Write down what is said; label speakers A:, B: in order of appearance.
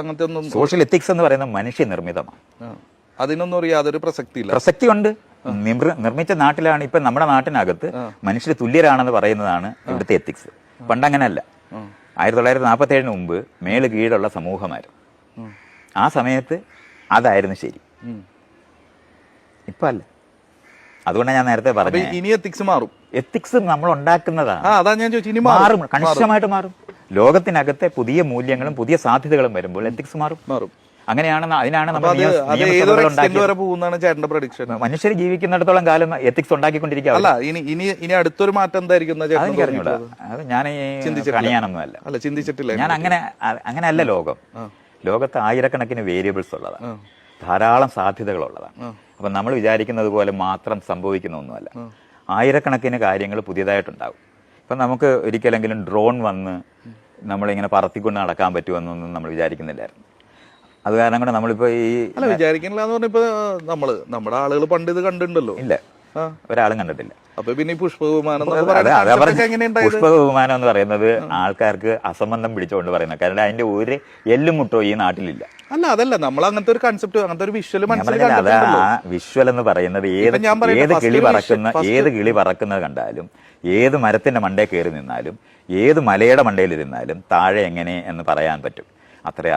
A: അങ്ങനത്തെ ഒന്നും
B: social ethics എന്ന് പറയുന്നത് മനുഷ്യനിർമ്മിതമാണ്.
A: അതിനൊന്നും യാതൊരു പ്രസക്തിയില്ല.
B: പ്രസക്തിയുണ്ട്. നിർമ്മിച്ച നാട്ടിലാണ്. ഇപ്പൊ നമ്മുടെ നാട്ടിനകത്ത് മനുഷ്യർ തുല്യരാണെന്ന് പറയുന്നതാണ് ഇവിടുത്തെ എത്തിക്സ്. പണ്ടങ്ങനല്ല. 1947 മുമ്പ് മേല് കീഴുള്ള സമൂഹമായിരുന്നു. ആ സമയത്ത് അതായിരുന്നു ശരി. ഇപ്പൊ അല്ല. അതുകൊണ്ടാണ് ഞാൻ നേരത്തെ പറഞ്ഞത്
A: ഇനി എത്തിക്സ് മാറും.
B: എത്തിക്സ് നമ്മൾ ഉണ്ടാക്കുന്നതാണ്.
A: അതാ ഞാൻ ചോദിച്ചു, ഇനി
B: മാറും, കണിശമായിട്ട് മാറും. ലോകത്തിനകത്തെ പുതിയ മൂല്യങ്ങളും പുതിയ സാധ്യതകളും വരുമ്പോൾ എത്തിക്സ് മാറും. അങ്ങനെയാണ്. അതിനാണ് നമ്മൾ മനുഷ്യർ ജീവിക്കുന്നിടത്തോളം കാലം എത്തിക്സ് ഉണ്ടാക്കിക്കൊണ്ടിരിക്കുക.
A: അല്ല, ഇനി അടുത്തൊരു മാറ്റം എന്തായിരിക്കും?
B: അത് ഞാൻ കണിയാനൊന്നുമല്ല,
A: ചിന്തിച്ചിട്ടില്ല.
B: ഞാൻ അങ്ങനെയല്ല. ലോകത്ത് ആയിരക്കണക്കിന് വേരിയബിൾസ് ഉള്ളതാണ്, ധാരാളം സാധ്യതകളുള്ളതാണ്. അപ്പൊ നമ്മൾ വിചാരിക്കുന്നത് പോലെ മാത്രം സംഭവിക്കുന്ന ഒന്നുമല്ല. ആയിരക്കണക്കിന് കാര്യങ്ങൾ പുതിയതായിട്ടുണ്ടാകും. ഇപ്പം നമുക്ക് ഒരിക്കലെങ്കിലും ഡ്രോൺ വന്ന് നമ്മളിങ്ങനെ പറത്തിക്കൊണ്ട് നടക്കാൻ പറ്റുമെന്നൊന്നും നമ്മൾ വിചാരിക്കുന്നില്ലായിരുന്നു. അത് കാരണം കൊണ്ട് നമ്മളിപ്പോ
A: വിചാരിക്കണില്ല എന്ന് പറഞ്ഞപ്പോ നമ്മുടെ ആളുകൾ പണ്ട് ഇത് കണ്ടിട്ടുണ്ടല്ലോ.
B: ഇല്ല, ഒരാളും കണ്ടിട്ടില്ല.
A: അപ്പൊ പിന്നെ പുഷ്പവിമാനം
B: പുഷ്പവിമാനം എന്ന് പറയുന്നത് ആൾക്കാർക്ക് അസംബന്ധം പിടിച്ചുകൊണ്ട് പറയുന്നത്. കാരണം അതിന്റെ ഒരു എല്ലും മുട്ടോ ഈ നാട്ടിലില്ല.
A: അല്ല, അതല്ല, നമ്മൾ അങ്ങനത്തെ ഒരു കൺസെപ്റ്റ്, അങ്ങനത്തെ ഒരു വിഷ്വൽ
B: വിഷ്വൽ എന്ന് പറയുന്നത് ഏത് കിളി പറക്കുന്നത് കണ്ടാലും, ഏത് മരത്തിന്റെ മണ്ടയിൽ കയറി നിന്നാലും, ഏത് മലയുടെ മണ്ടയിൽ ഇരുന്നാലും താഴെ എങ്ങനെ എന്ന് പറയാൻ പറ്റും. അത്രേ